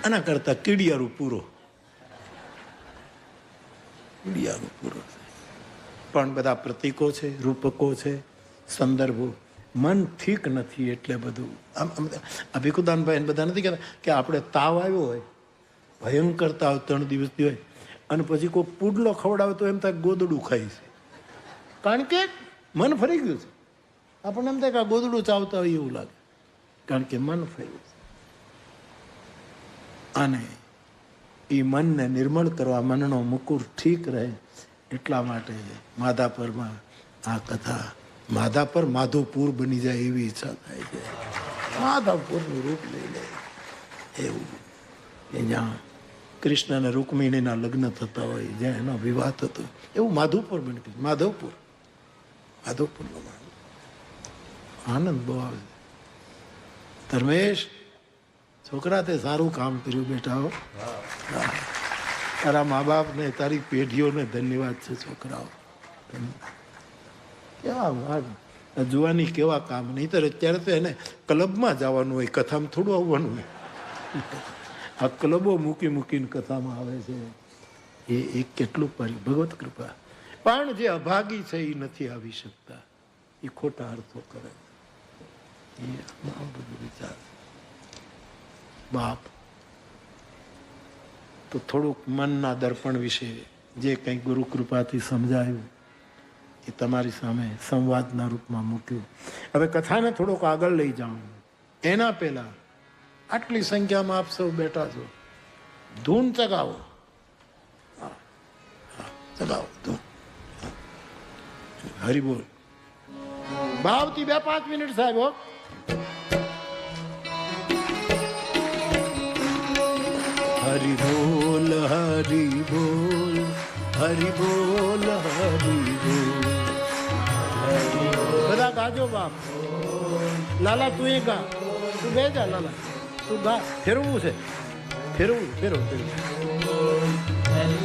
આના કરતા કીડિયારું પૂરો, કીડિયારું પૂરો. પણ બધા પ્રતીકો છે, રૂપકો છે, સંદર્ભો. મન ઠીક નથી એટલે બધું. આમ ભીખુદાનભાઈ બધા નથી કહેતા કે આપણે તાવ આવ્યો હોય, ભયંકર તાવ 3 દિવસથી હોય, અને પછી કોઈ પુડલો ખવડાવે તો એમ થાય ગોદડું ખાઈ છે, કારણ કે મન ફરી ગયું છે. આપણને એમ થાય કે આ ગોદડું ચાવતા હોય એવું લાગે, કારણ કે મન ફર્યું છે. અને એ મનને નિર્મળ કરવા, મનનો મુકુર ઠીક રહે એટલા માટે માધાપરમાં આ કથા, માધાપર માધોપુર બની જાય એવી ઈચ્છા થાય છે. માધાપુરનું રૂપ લઈ લે એવું, કે જ્યાં કૃષ્ણ અને રૂકમિણીના લગ્ન થતા હોય, જ્યાં એનો વિવાહ થતો, એવું માધવપુર બની ગયું. માધવપુર, માધવપુરનો આનંદ બહુ આવે. ધર્મેશ, છોકરા તે સારું કામ કર્યું બેટા. હો, તારા મા બાપને, તારી પેઢીઓને ધન્યવાદ છે. છોકરાઓ કેવા જોવાની કેવા કામ. નહીં તો અત્યારે તો એને ક્લબમાં જવાનું હોય, કથામાં થોડું આવવાનું હોય. આ ક્લબો મૂકીને કથામાં આવે છે. એ કેટલું ભગવત કૃપા. પણ જે અભાગી છે એ નથી આવી શકતા, એ ખોટા અર્થો કરે. એ બધું વિચાર. બાપ તો થોડુંક મનના દર્પણ વિશે જે કંઈ ગુરુ કૃપાથી સમજાયું એ તમારી સામે સંવાદના રૂપમાં મૂક્યું. હવે કથાને થોડોક આગળ લઈ જાઉં એના પહેલા આટલી સંખ્યામાં આપ સૌ બેઠા છો, ધૂન ચગાવો. ચગાવો ધૂન. હરિબોલ ભાવથી 2-5 મિનિટ સાહેબ. હો, હરિ બોલ, હરિ બોલ, હરિ બોલ, હરિ બોલ. બધા ગાજો બાપ. લાલા તું એ ગા, તું બે જા લાલા, તું ગા. ફેરવવું છે, ફેરવું, ફેરવ. હરિ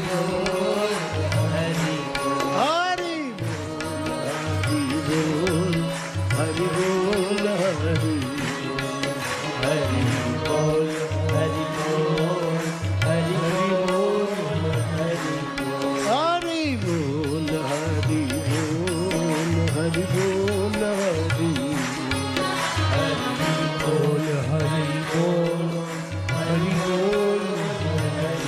બોલ, હરિ બોલ, હરિ બોલ, હરિ બોલ, હરિ બોલ, હરિ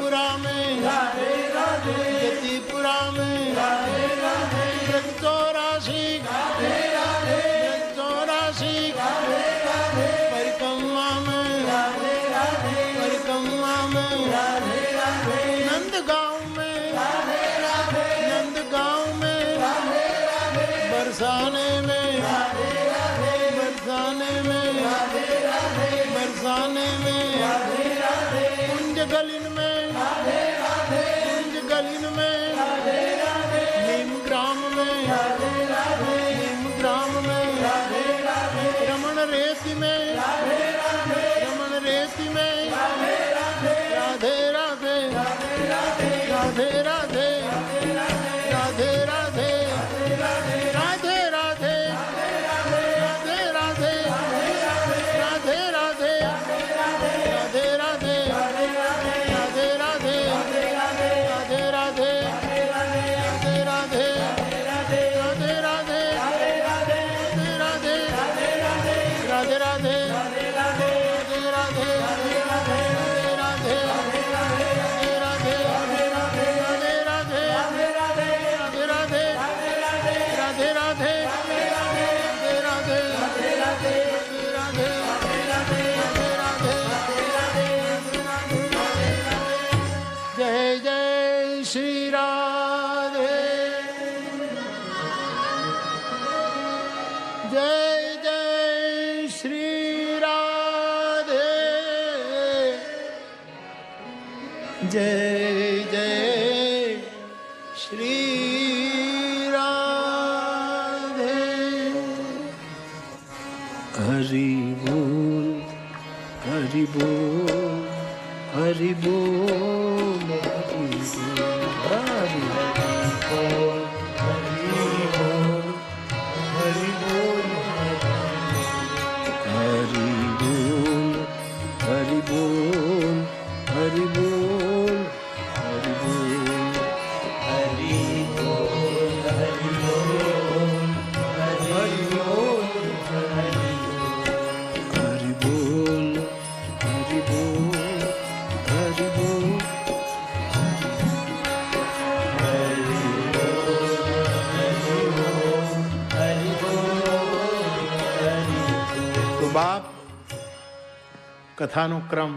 जतिपुरा में राधे राधे, जतिपुरा में राधे राधे, ब्रज 84 राधे राधे, ब्रज 84 राधे राधे, परिक्रमा में राधे राधे, परिक्रमा में राधे राधे, नंदगांव में राधे राधे, नंदगांव में राधे राधे, बरसाने में राधे राधे, बरसाने में राधे राधे, बरसाने में राधे राधे, कुंज गलिन में राधे राधे, कुंज गलिन में राधे राधे, नीम ग्राम में राधे राधे, नीम ग्राम में राधे राधे, रमण रेती में राधे राधे, रमण रेती में राधे राधे, राधे राधे, राधे राधे, राधे राधे, राधे राधे, राधे राधे, राधे राधे, राधे राधे, राधे राधे, राधे राधे, राधे राधे, राधे राधे, राधे राधे, राधे राधे, जय जय श्री राधे, जय जय श्री राधे, जय जय श्री राधे। हरि बोल, हरि बोल, हरि बोल, हरि बोल, हरि बोल, हरि बोल, हरि बोल, हरि बोल, हरि बोल, हरि बोल, हरि बोल, हरि बोल, हरि बोल, हरि बोल, हरि बोल, हरि बोल, तो बाप कथाનો ક્રમ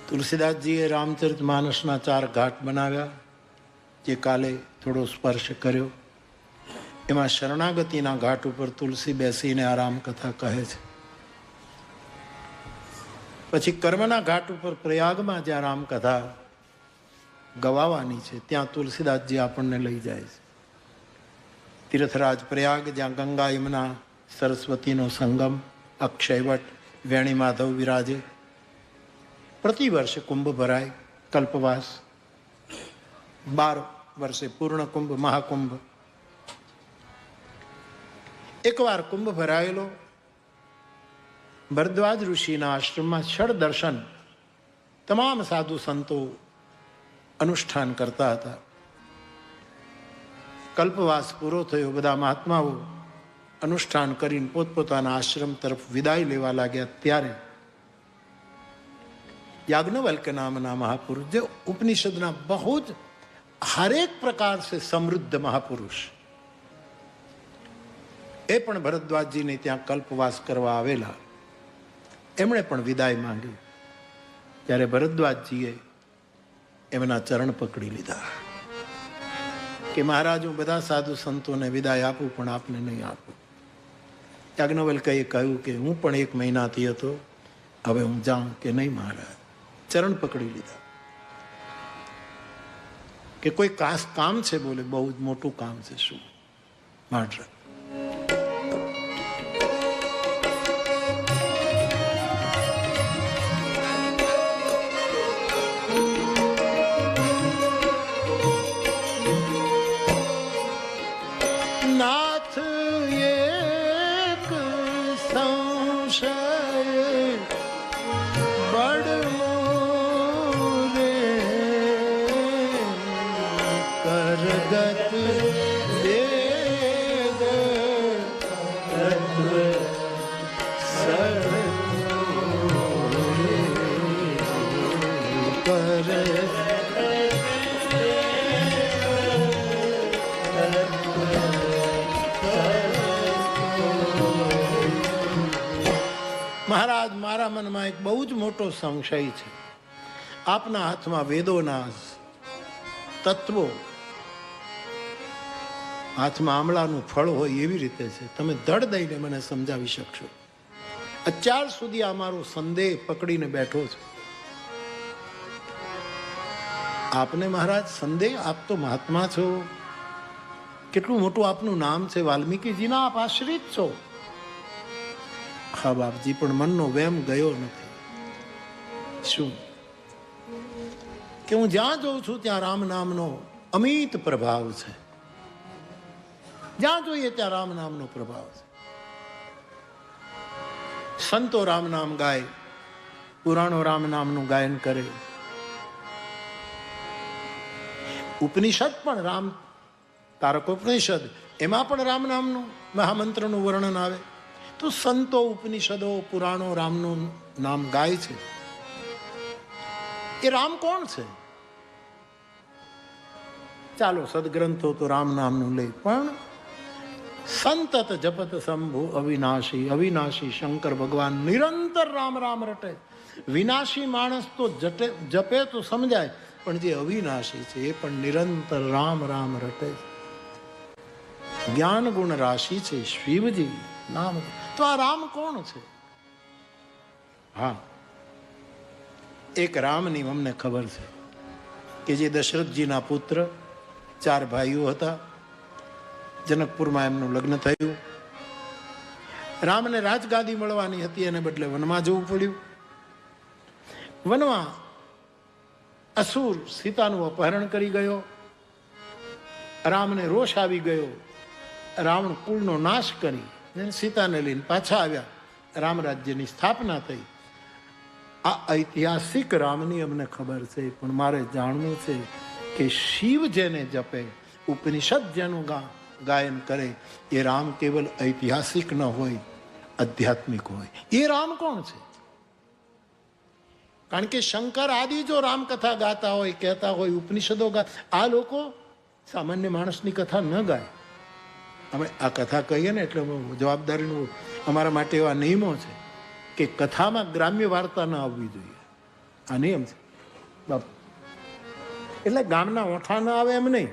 તુલસીદાસજીએ રામચરિતમાનસના 4 ઘાટ બનાવ્યા, જે કાલે થોડો સ્પર્શ કર્યો. એમાં શરણાગતિના ઘાટ ઉપર તુલસી બેસીને આ રામકથા કહે છે. પછી કર્મના ઘાટ ઉપર પ્રયાગમાં જ્યાં રામકથા ગવાવાની છે ત્યાં તુલસીદાસજી આપણને લઈ જાય છે. તીર્થરાજ પ્રયાગ, જ્યાં ગંગા યમુના સરસ્વતીનો સંગમ, અક્ષયવટ, વેણી માધવ વિરાજે. પ્રતિ વર્ષે કુંભ ભરાય, કલ્પવાસ. 12 વર્ષે પૂર્ણ કુંભ, મહાકુંભ. એકવાર કુંભ ભરાયેલો ભરદ્વાજ ઋષિના આશ્રમમાં ષડ દર્શન તમામ સાધુ સંતો અનુષ્ઠાન કરતા હતા. કલ્પવાસ પૂરો થયો, બધા મહાત્માઓ અનુષ્ઠાન કરીને પોતપોતાના આશ્રમ તરફ વિદાય લેવા લાગ્યા. ત્યારે याज्ञवल्क नामना महापुरुष, जो उपनिषदना बहू ज हर एक प्रकार से समृद्ध महापुरुष, ए पण भरद्वाजी ने त्या कल्पवास करवा आवेला. एमणे पण विदाय मांगी. त्यारे भरद्वाजीए एमना चरण पकड़ी लीधा कि महाराज हूँ बधा साधु संतों ने विदाय आपू पण आपने नहीं आपू. याज्ञवल्कए कहूं कि हूँ पण 1 महीनाथी हतो, हवे हूँ जाऊं कि नहीं महाराज. चरण पकड़ी लीधा कि कोई खास काम છે? બોલે બહુ જ મોટું કામ છે. શું? મહારાજ નાથ એક સંશય બડ करगत वेद तत्व सर्व મહારાજ, મારા મનમાં એક બહુ જ મોટો સંશય છે. આપના હાથમાં વેદોના તત્વો, હાથમાં આમળાનું ફળ હોય એવી રીતે છે. તમે ધડ દઈને મને સમજાવી શકશો? અત્યાર સુધી અમારો સંદેહ પકડીને બેઠો છે. આપને મહારાજ સંદેહ? આપ તો મહાત્મા છો. કેટલું મોટું આપનું નામ છે. વાલ્મીકીજીના આપ આશ્રિત છો. હા બાપજી, પણ મનનો વેમ ગયો નથી. શું કે હું જ્યાં જોઉં છું ત્યાં રામ નામનો અમિત પ્રભાવ છે. જ્યાં જોઈએ ત્યાં રામ નામનો પ્રભાવ છે. સંતો રામ નામ ગાય, પુરાણો રામ નામનું ગાયન કરે, ઉપનિષદ પણ રામ તારકોપનિષદ, એમાં પણ રામ નામનું મહામંત્રનું વર્ણન આવે. તો સંતો, ઉપનિષદો, પુરાણો રામનું નામ ગાય છે. એ રામ કોણ છે? ચાલો સદગ્રંથો તો રામ નામનું લે, પણ સંતત જપત શંભુ અવિનાશી, અવિનાશી શંકર ભગવાન નિરંતર રામ રામ રટે. વિનાશી માણસ તો જપે તો સમજાય, પણ જે અવિનાશી છે એ પણ નિરંતર રામ રામ રટે. જ્ઞાન ગુણ રાશિ છે શિવજી નામ. તો આ રામ કોણ છે? હા, એક રામની અમને ખબર છે કે જે દશરથજીના પુત્ર, 4 ભાઈઓ હતા. જનકપુરમાં એમનું લગ્ન થયું. રામને રાજગાદી મળવાની હતી, એને બદલે વનમાં જવું પડ્યું. વનમાં અસુર સીતાનું અપહરણ કરી ગયો. રામને રોષ આવી ગયો. રાવણ કુળનો નાશ કરી સીતાને લઈને પાછા આવ્યા. રામ રાજ્યની સ્થાપના થઈ. આ ઐતિહાસિક રામની અમને ખબર છે, પણ મારે જાણવું છે કે શિવ જેને જપે, ઉપનિષદ જેનું ગાયન કરે, એ રામ કેવલ ઐતિહાસિક ન હોય, આધ્યાત્મિક હોય. એ રામ કોણ છે? કારણ કે શંકર આદિ જો રામકથા ગાતા હોય, કહેતા હોય, ઉપનિષદો આ લોકો સામાન્ય માણસની કથા ન ગાય. અમે આ કથા કહીએ ને એટલે જવાબદારીનું અમારા માટે એવા નિયમો છે કે કથામાં ગ્રામ્ય વાર્તા ન આવવી જોઈએ. આ નિયમ છે બાપ. એટલે ગામના ઓઠા ન આવે એમ નહીં.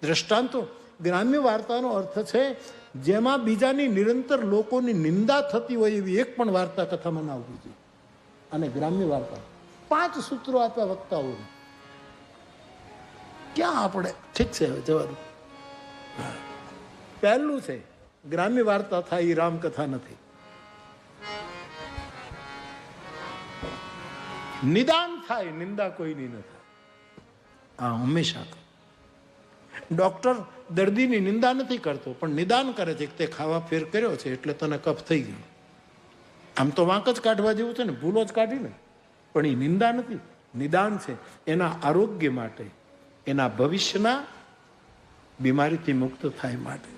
દ્રષ્ટાંતો, ગ્રામ્ય વાર્તાનો અર્થ છે જેમાં બીજાની નિરંતર લોકોની નિંદા થતી હોય એવી એક પણ વાર્તા કથામાં ના આવવી જોઈએ. અને ગ્રામ્ય વાર્તા 5 સૂત્રો આપ્યા વક્તાઓ. ક્યાં આપણે ઠીક છે જવાનું. પહેલું છે ગ્રામ્ય વાર્તા થાય એ રામકથા નથી. નિદાન થાય, નિંદા કોઈની ન થાય. હા, હંમેશા ડોક્ટર દર્દીની નિંદા નથી કરતો, પણ નિદાન કરે છે કે તે ખાવા ફેર કર્યો છે એટલે તને કફ થઈ ગયો. આમ તો વાંક જ કાઢવા જેવું છે ને, ભૂલો જ કાઢીને, પણ એ નિંદા નથી, નિદાન છે. એના આરોગ્ય માટે, એના ભવિષ્યના બીમારીથી મુક્ત થાય માટે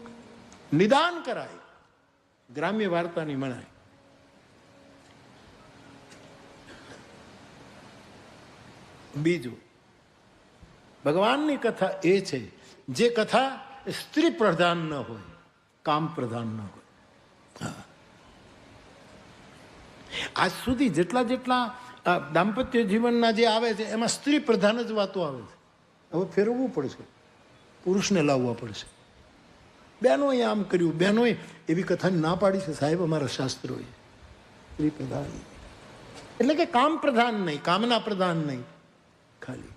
નિદાન કરાય. ગ્રામ્ય વાર્તાની મનાય. બીજું, ભગવાનની કથા એ છે જે કથા સ્ત્રી પ્રધાન ન હોય, કામ પ્રધાન ન હોય. આજ સુધી જેટલા દાંપત્ય જીવનના જે આવે છે એમાં સ્ત્રી પ્રધાન જ વાતો આવે છે. હવે ફેરવવું પડશે, પુરુષને લાવવા પડશે. બહેનોએ આમ કર્યું, બહેનોએ એવી કથાની ના પાડી છે સાહેબ અમારા શાસ્ત્રોએ. સ્ત્રી પ્રધાન એટલે કે કામ પ્રધાન નહીં, કામના પ્રધાન નહીં. ખાલી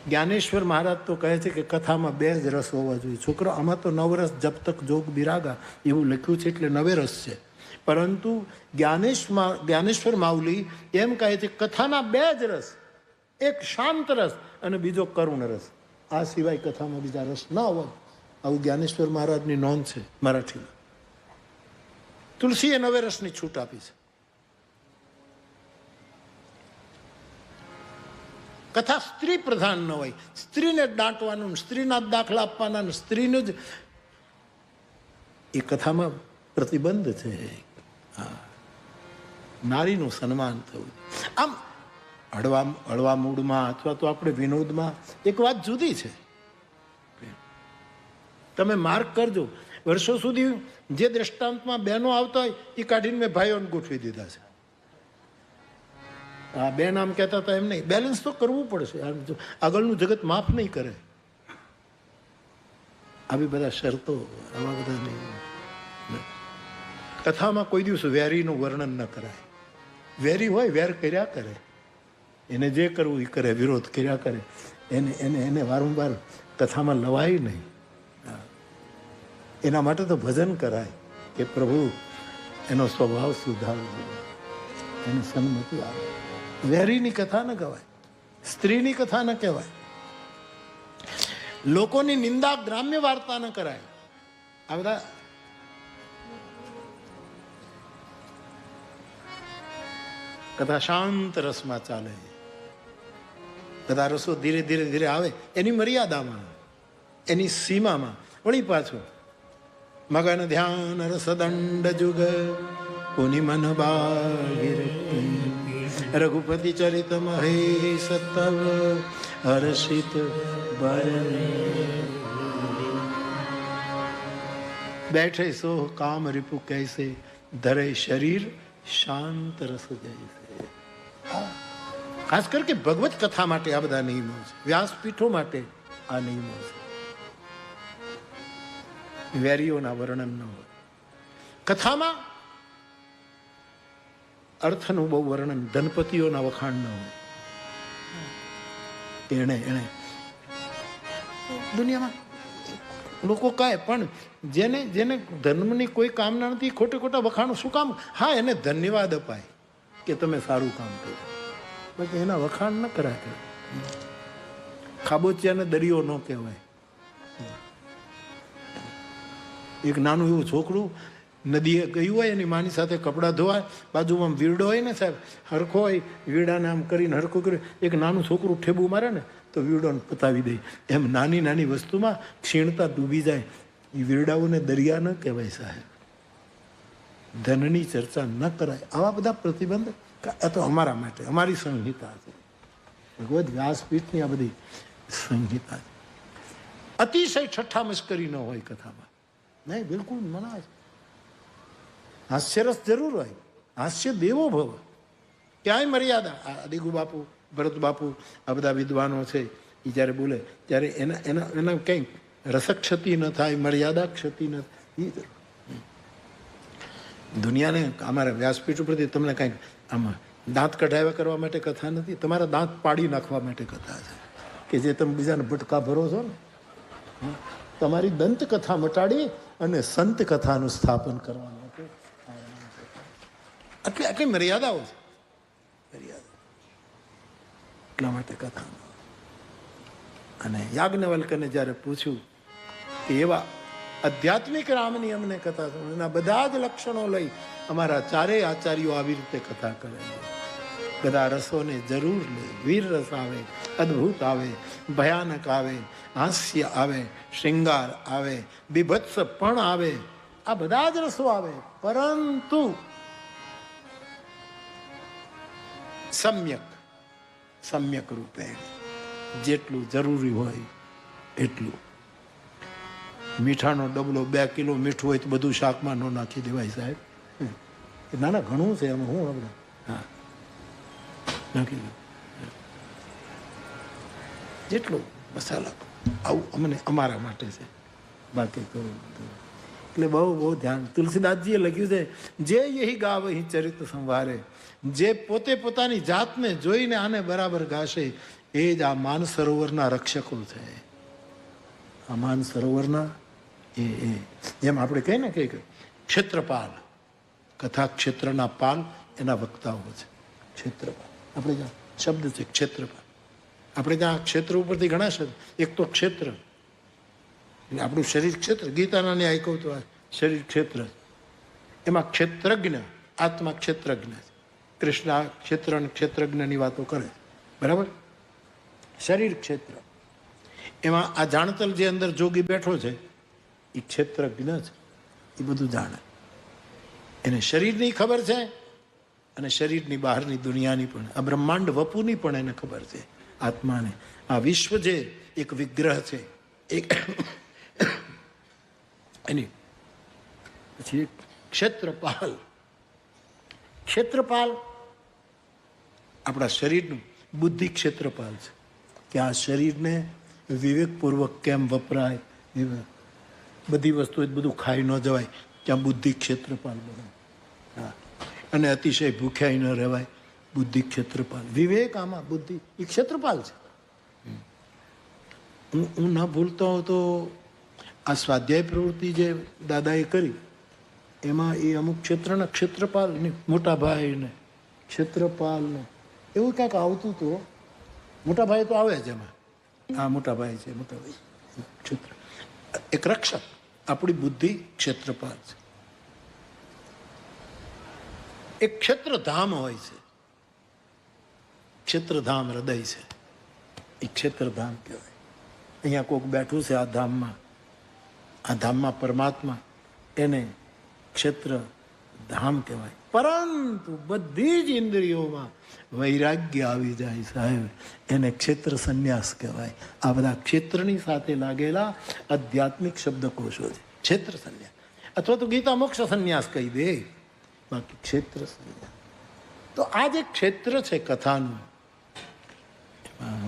જ્ઞાનેશ્વર મહારાજ તો કહે છે કે કથામાં 2 જ રસ હોવા જોઈએ. છોકરો, આમાં તો 9 રસ જબ તક જોગ બિરાગા એવું લખ્યું છે એટલે 9 રસ છે. પરંતુ જ્ઞાનેશ્વર માઉલી એમ કહે છે કથાના 2 જ રસ, એક શાંત રસ અને બીજો કરુણ રસ. આ સિવાય કથામાં બીજા રસ ના હોય. આવું જ્ઞાનેશ્વર મહારાજની નોંધ છે મરાઠીમાં. તુલસીએ 9 રસની છૂટ આપી છે. કથા સ્ત્રી પ્રધાન ન હોય. સ્ત્રીને જ દાંટવાનું, સ્ત્રીના જ દાખલા આપવાના, સ્ત્રીનું જ એ કથામાં પ્રતિબંધ છે. નારીનું સન્માન થવું. આમ હળવા મૂડમાં અથવા તો આપણે વિનોદમાં એક વાત જુદી છે, તમે માર્ક કરજો, વર્ષો સુધી જે દ્રષ્ટાંતમાં બહેનો આવતા હોય એ કાઢીને મેં ભાઈઓને ગોઠવી દીધા છે. આ બેન આમ કહેતા હતા એમ નહીં, બેલેન્સ તો કરવું પડશે. આગળનું જગત માફ નહીં કરે. આવી બધા શરતો, આવા બધા નહીં. કથામાં કોઈ દિવસ વેરીનું વર્ણન ન કરાય. વેરી હોય વેર કર્યા કરે, એને જે કરવું એ કરે, વિરોધ કર્યા કરે, એને એને એને વારંવાર કથામાં લવાય નહીં. એના માટે તો ભજન કરાય કે પ્રભુ એનો સ્વભાવ સુધારજો, એની સન્મતિ આવે. વેરીની કથા ન કહેવાય, સ્ત્રીની કથા ન કહેવાય, લોકોની નિંદા ગ્રામ્ય વાર્તા ન કરાય. આ બધા કથા શાંત રસમાં ચાલે. બધા રસો ધીરે ધીરે ધીરે આવે એની મર્યાદામાં, એની સીમામાં. વળી પાછો મગન ધ્યાન રસદંડ જુગ કોની મન બાગીર રઘુપતિ ચરિત મહેશ તવ હર્ષિત બેઠે સો કામ રિપુ કૈસે ધરે શરીર શાંત રસ જૈસે. ખાસ કરીને ભગવત કથા માટે આ બધા નિયમો છે, વ્યાસપીઠો માટે આ નિયમો છે. વેરીઓના વર્ણન ન હોય કથામાં. અર્થનું બહુ વર્ણન, ધનપતિઓના વખાણ ન હોય. એને દુનિયામાં લોકો કહે, પણ જેને જેને ધર્મની કોઈ કામના નથી, ખોટા ખોટા વખાણો શું કામ? હા, એને ધન્યવાદ અપાય કે તમે સારું કામ કર્યું, બાકી એના વખાણ ન કરાય. ખાબોચિયાને દરિયો ન કહેવાય. એક નાનું એવું છોકરું નદીએ ગયું હોય, એની માની સાથે કપડાં ધોવાય, બાજુમાં વીરડો હોય ને સાહેબ, હરખો હોય, વીરડાને આમ કરીને હરખું કર્યું, એક નાનું છોકરું ઠેબું મારે ને તો વીરડોને પતાવી દે. એમ નાની નાની વસ્તુમાં ક્ષીણતા ડૂબી જાય. એ વીરડાઓને દરિયા ન કહેવાય સાહેબ. ધનની ચર્ચા ન કરાય. આવા બધા પ્રતિબંધ આ તો અમારા માટે, અમારી સંહિતા છે. ભગવદ વ્યાસપીઠની આ બધી સંહિતા છે. અતિશય ઠઠ્ઠા મસ્કરી ન હોય કથામાં, નહીં, બિલકુલ મના છે. હાસ્યરસ જરૂર હોય, હાસ્ય દેવો ભવ, ક્યાંય મર્યાદા. આદિગુ બાપુ, ભરત બાપુ, આ બધા વિદ્વાનો છે, એ જ્યારે બોલે ત્યારે એના એના એના કંઈક રસક્ષતિ ન થાય, મર્યાદા ક્ષતિ ન થાય. દુનિયાને અમારા વ્યાસપીઠ ઉપરથી તમને કંઈક આમાં દાંત કઢાવ્યા કરવા માટે કથા નથી, તમારા દાંત પાડી નાખવા માટે કથા છે. કે જે તમે બીજાને ભટકા ભરો છો ને, તમારી દંત કથા મટાડી અને સંત કથાનું સ્થાપન કરવા માટે આટલી મર્યાદાઓ છે. મર્યાદા એટલા માટે કથા. અને યાજ્ઞવલ્કને જ્યારે પૂછ્યું કે એવા આધ્યાત્મિક રામની અમને કથા, એના બધા જ લક્ષણો લઈ અમારા ચારેય આચાર્યો આવી રીતે કથા કરે. બધા રસોને જરૂર લે. વીર રસ આવે, અદ્ભુત આવે, ભયાનક આવે, હાસ્ય આવે, શૃંગાર આવે, બીભત્સ પણ આવે, આ બધા જ રસો આવે, પરંતુ સમ્યક રૂપે, જેટલું જરૂરી હોય એટલું. મીઠાનો ડબલો 2 કિલો મીઠું હોય તો બધું શાકમાં ન નાખી દેવાય સાહેબ. ના ના, ઘણું છે એમાં. હું આપણે હા નાખી દઉં જેટલું મસાલા. આવું અમને અમારા માટે છે, બાકી કરું. એટલે બહુ ધ્યાન. તુલસીદાસજીએ લખ્યું છે, જે યહી ગાવહી ચરિત્ર સંવારે, જે પોતે પોતાની જાતને જોઈને આને બરાબર ગાશે એ જ આ માન સરોવરના રક્ષકો છે. આ માન સરોવરના એ જેમ આપણે કહીએ ને કે ક્ષેત્રપાલ, કથા ક્ષેત્રના પાલ એના વક્તાઓ છે. ક્ષેત્રપાલ આપણે જ્યાં શબ્દ છે ક્ષેત્રપાલ. આપણે ત્યાં ક્ષેત્ર ઉપરથી ઘણા શબ્દ. એક તો ક્ષેત્ર, આપણું શરીર ક્ષેત્ર. ગીતાના ન્યાય કહું તો શરીર ક્ષેત્ર, એમાં ક્ષેત્રજ્ઞ, આત્મા ક્ષેત્રજ્ઞ છે. કૃષ્ણ ક્ષેત્ર અને ક્ષેત્રજ્ઞની વાતો કરે, બરાબર. શરીર ક્ષેત્ર, એમાં આ જાણતલ જે અંદર જોગી બેઠો છે એ ક્ષેત્રજ્ઞ છે. એ બધું જાણે, એને શરીરની ખબર છે અને શરીરની બહારની દુનિયાની પણ, આ બ્રહ્માંડ વપુની પણ એને ખબર છે. આત્માને આ વિશ્વ જે એક વિગ્રહ છે, એક એની પછી ક્ષેત્રપાલ. ક્ષેત્રપાલ આપણા શરીરનું બુદ્ધિ ક્ષેત્રપાલ છે કે આ શરીરને વિવેકપૂર્વક કેમ વપરાય, બધી વસ્તુ બધું ખાઈ ન જવાય, ત્યાં બુદ્ધિ ક્ષેત્રપાલ બનાવે. હા, અને અતિશય ભૂખ્યાય ન રહેવાય, બુદ્ધિ ક્ષેત્રપાલ. વિવેક આમાં બુદ્ધિ એ ક્ષેત્રપાલ છે. હું ન ભૂલતો હોઉં તો આ સ્વાધ્યાય પ્રવૃત્તિ જે દાદાએ કરી એમાં એ અમુક ક્ષેત્રના ક્ષેત્રપાલ ને મોટા ભાઈ ને ક્ષેત્રપાલ ને એવું ક્યાંક આવતું હતું. મોટા ભાઈ તો આવે જ એમાં. હા, મોટા ભાઈ છે, મોટા ભાઈ ક્ષેત્ર એક રક્ષક. આપણી બુદ્ધિ ક્ષેત્રપાલ છે. એક ક્ષેત્રધામ હોય છે, ક્ષેત્રધામ હૃદય છે, એ ક્ષેત્રધામ કહેવાય. અહીંયા કોઈક બેઠું છે આ ધામમાં, આ ધામમાં પરમાત્મા, એને ક્ષેત્ર ધામ કહેવાય. પરંતુ બધી જ ઇન્દ્રિયોમાં વૈરાગ્ય આવી જાય સાહેબ, એને ક્ષેત્ર સંન્યાસ કહેવાય. આ બધા ક્ષેત્રની સાથે લાગેલા આધ્યાત્મિક શબ્દકોશો છે. ક્ષેત્ર સંન્યાસ અથવા તો ગીતા મોક્ષ સંન્યાસ કહી દે, બાકી ક્ષેત્ર સંન્યાસ. તો આ જે ક્ષેત્ર છે કથાનું,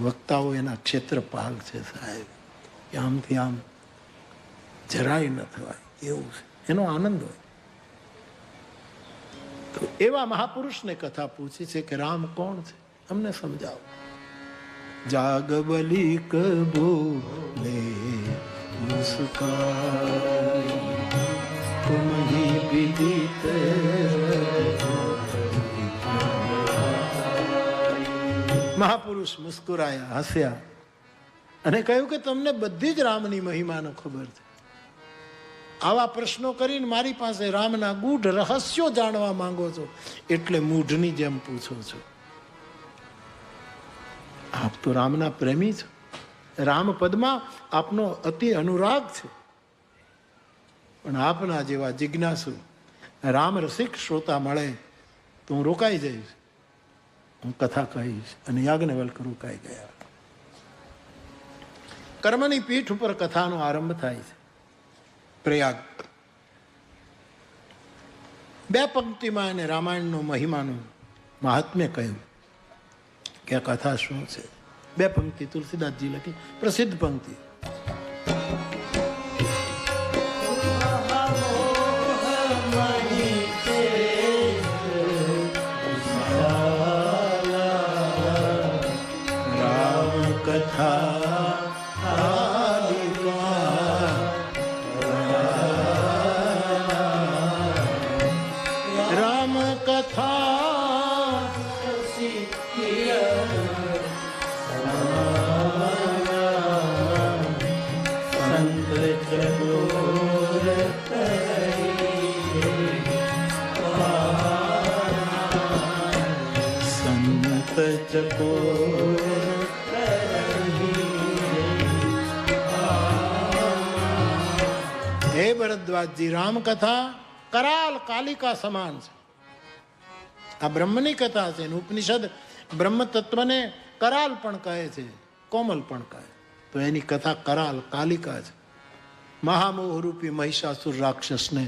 વક્તાઓ એના ક્ષેત્રપાલ છે સાહેબ, કે આમથી આમ જરાય ન થવાય એવું છે, એનો આનંદ હોય. તો એવા મહાપુરુષને કથા પૂછી છે કે રામ કોણ છે, અમને સમજાવો. જાગબલી કબૂલે મુસ્કાન તુમ હી વિદિત. મહાપુરુષ મુસ્કુરાયા, હસ્યા અને કહ્યું કે તમને બધી જ રામની મહિમાનો ખબર છે. આવા પ્રશ્નો કરીને મારી પાસે રામના ગૂઢ રહસ્યો જાણવા માંગો છો, એટલે મૂઢની જેમ પૂછો છો. આપ તો રામના પ્રેમી છો, રામ પદમાં આપનો અતિ અનુરાગ છે. પણ આપના જેવા જિજ્ઞાસુ રામ રસિક શ્રોતા મળે તો હું રોકાઈ જઈશ, હું કથા કહીશ. અને યાજ્ઞવલ્ક રોકાઈ ગયા. કર્મની પીઠ ઉપર કથાનો આરંભ થાય છે. પ્રયાગ 2 પંક્તિમાં એને રામાયણનો મહિમાનું મહાત્મ્ય કહ્યું કે આ કથા શું છે. 2 પંક્તિ તુલસીદાસજી લખી, પ્રસિદ્ધ પંક્તિ. રામ કથા હે ભરદ્વાજજી, રામકથા કરાલ કાલિકા સમાન છે. આ બ્રહ્મની કથા છે. ઉપનિષદ બ્રહ્મ તત્વને કરાલ પણ કહે છે, કોમલ પણ કહે. તો એની કથા કરાલ કાલિકા છે. મહામોહરૂપી મહિષાસુર રાક્ષસને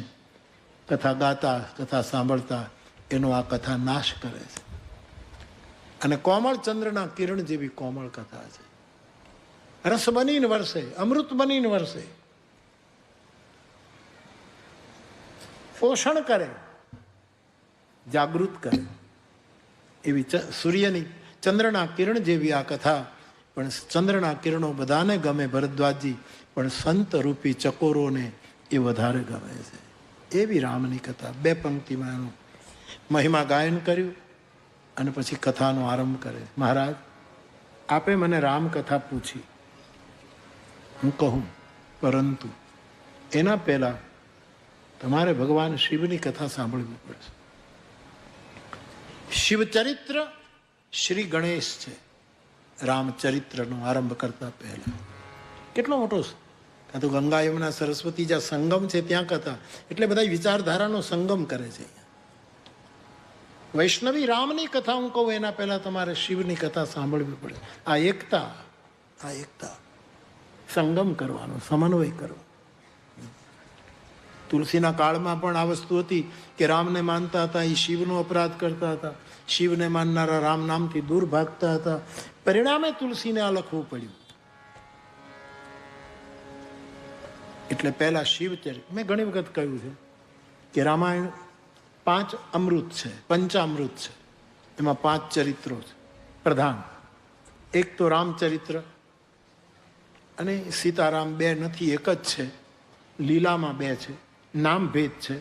કથા ગાતા, કથા સાંભળતા એનો આ કથા નાશ કરે છે. અને કોમળ ચંદ્રના કિરણ જેવી કોમળ કથા છે. રસ બનીને વરસે, અમૃત બનીને વરસે, પોષણ કરે, જાગૃત કરે. એવી સૂર્યની ચંદ્રના કિરણ જેવી આ કથા. પણ ચંદ્રના કિરણો બધાને ગમે ભરદ્વાજજી, પણ સંત રૂપી ચકોરોને એ વધારે ગમે છે. એવી રામની કથા. 2 પંક્તિમાં એનું મહિમા ગાયન કર્યું અને પછી કથાનો આરંભ કરે. મહારાજ, આપે મને રામકથા પૂછી, હું કહું, પરંતુ એના પહેલા તમારે ભગવાન શિવની કથા સાંભળવી પડશે. શિવચરિત્ર શ્રી ગણેશ છે. રામચરિત્રનો આરંભ કરતા પહેલા કેટલો મોટો છે. કાં તો ગંગા યમુના સરસ્વતી જ્યાં સંગમ છે ત્યાં કથા, એટલે બધા વિચારધારાનો સંગમ કરે છે. વૈષ્ણવી રામની કથા હું કહું એના પહેલા તમારે શિવની કથા સાંભળવી પડે. આ એકતા સંગમ કરવાનો, સમન્વય કરવો. તુલસીના કાળમાં પણ આ વસ્તુ હતી કે રામને માનતા હતા એ શિવનો અપરાધ કરતા હતા, શિવને માનનારા રામ નામથી દૂર ભાગતા હતા. પરિણામે તુલસીને આ લખવું પડ્યું. એટલે પહેલા શિવચરિત્ર, મેં ઘણી વખત કહ્યું છે કે રામાયણ 5 અમૃત છે, પંચામૃત છે. એમાં 5 ચરિત્રો છે પ્રધાન. એક તો રામચરિત્ર, અને સીતારામ 2 નથી, એક જ છે. લીલામાં 2 છે, નામ ભેદ છે.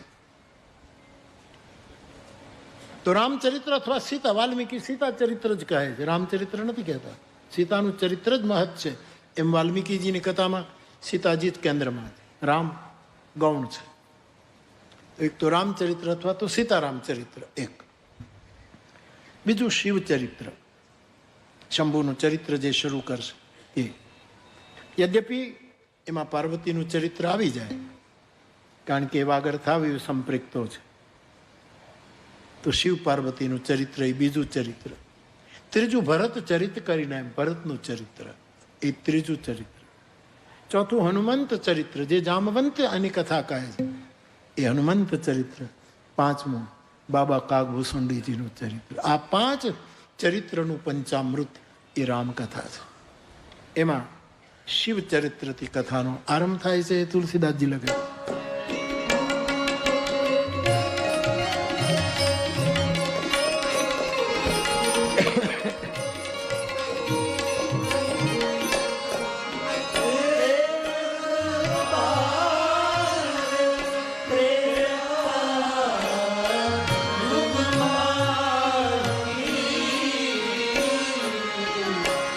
તો રામચરિત્ર અથવા સીતા, વાલ્મીકી સીતા ચરિત્ર જ કહે છે, રામચરિત્ર નથી કહેતા. સીતાનું ચરિત્ર જ મહત્વ છે. એમ વાલ્મીકીજીની કથામાં સીતાજી જ કેન્દ્રમાં છે, રામ ગૌણ છે. એક તો રામચરિત્ર અથવા તો સીતારામ ચરિત્ર એક. બીજું શિવચરિત્ર, શંભુનું ચરિત્ર જે શરૂ કરશે એ. યદ્યપિ એમાં પાર્વતીનું ચરિત્ર આવી જાય, કારણ કે એ વાગર થાવ્યું સંપ્રેક્તો છે. તો શિવ પાર્વતીનું ચરિત્ર એ બીજું ચરિત્ર. ત્રીજું ભરત ચરિત્ર કરીને એમ ભરતનું ચરિત્ર એ ત્રીજું ચરિત્ર. ચોથું હનુમંત ચરિત્ર, જે જામવંત એની કથા કહે છે એ હનુમંત ચરિત્ર. પાંચમું બાબા કાગભૂષુંડીજીનું ચરિત્ર. આ 5 ચરિત્રનું પંચામૃત એ રામકથા છે. એમાં શિવ ચરિત્રથી કથાનો આરંભ થાય છે. તુલસીદાસજી લખે,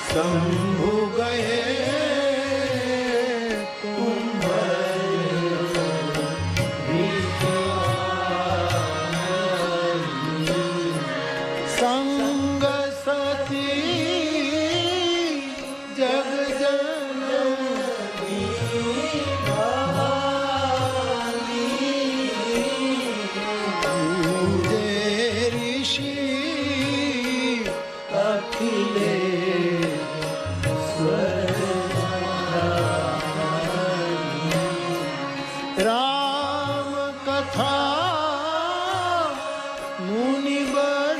શંભુ ગયે સંગ સતી જગ ઋષિ અખિલે રામ કથા મુનિબર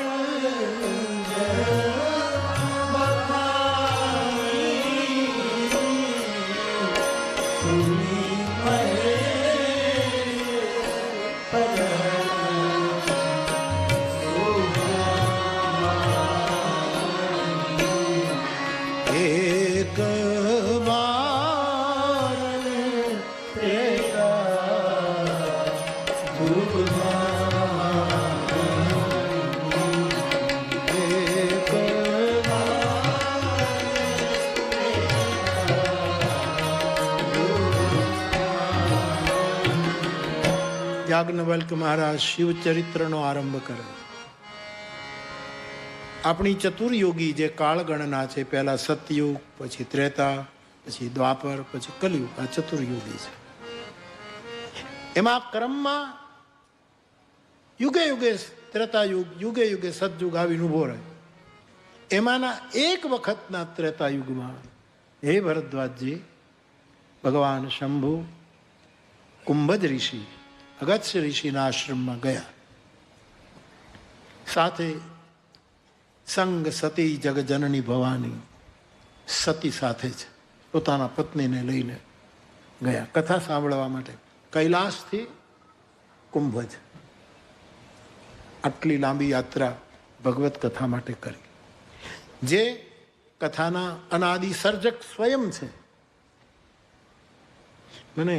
એક યાજ્ઞવલ્ક મહારાજ શિવચરિત્રનો આરંભ કરે. આપણી ચતુર્યુગી જે કાળગણના છે, પહેલા સતયુગ, પછી ત્રેતા, પછી દ્વાપર, પછી કલયુગ, આ ચતુર્યુગી છે. એમાં ક્રમમાં યુગે યુગે ત્રેતાયુગ, યુગે યુગે સતયુગ આવીને ઉભો રહે. એમાંના એક વખતના ત્રેતાયુગમાં હે ભરદ્વાજજી, ભગવાન શંભુ કુંભજ ઋષિ અગસ્ત્ય ઋષિના આશ્રમમાં ગયા. સાથે સંગ સતી જગજનની ભવાની સતી સાથે જ પોતાના પત્નીને લઈને ગયા કથા સાંભળવા માટે. કૈલાસથી કુંભજ આટલી લાંબી યાત્રા ભગવત કથા માટે કરી. જે કથાના અનાદિ સર્જક સ્વયં છે. મને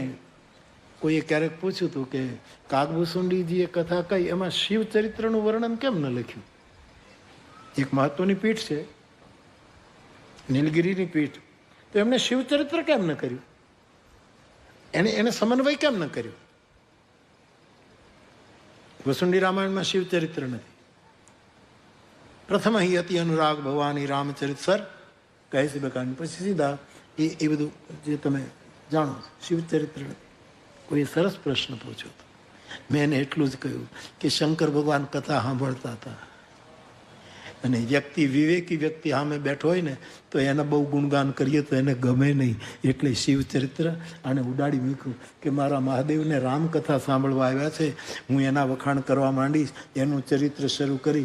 કોઈએ ક્યારેક પૂછ્યું હતું કે કાગભૂષુંડીજીએ કથા કહી, એમાં શિવ ચરિત્રનું વર્ણન કેમ ન લખ્યું? એક મહત્વની પીઠ છે, નીલગિરીની પીઠ, તો એમને શિવચરિત્ર કેમ ન કર્યું? એને સમન્વય કેમ ન કર્યો? ભૂષુંડી રામાયણમાં શિવચરિત્ર નથી. પ્રથમ અહીં હતી અનુરાગ ભવાની રામચરિત સર કહે છે બકાની, પછી સીધા એ બધું જે તમે જાણો શિવચરિત્ર નથી. કોઈએ સરસ પ્રશ્ન પૂછ્યો હતો. મેં એને એટલું જ કહ્યું કે શંકર ભગવાન કથા સાંભળતા હતા, અને વ્યક્તિ વિવેકી વ્યક્તિ સામે બેઠો હોય ને તો એને બહુ ગુણગાન કરીએ તો એને ગમે નહીં. એટલે શિવચરિત્ર અને ઉડાડી મૂક્યું કે મારા મહાદેવને રામકથા સાંભળવા આવ્યા છે, હું એના વખાણ કરવા માંડીશ, એનું ચરિત્ર શરૂ કરી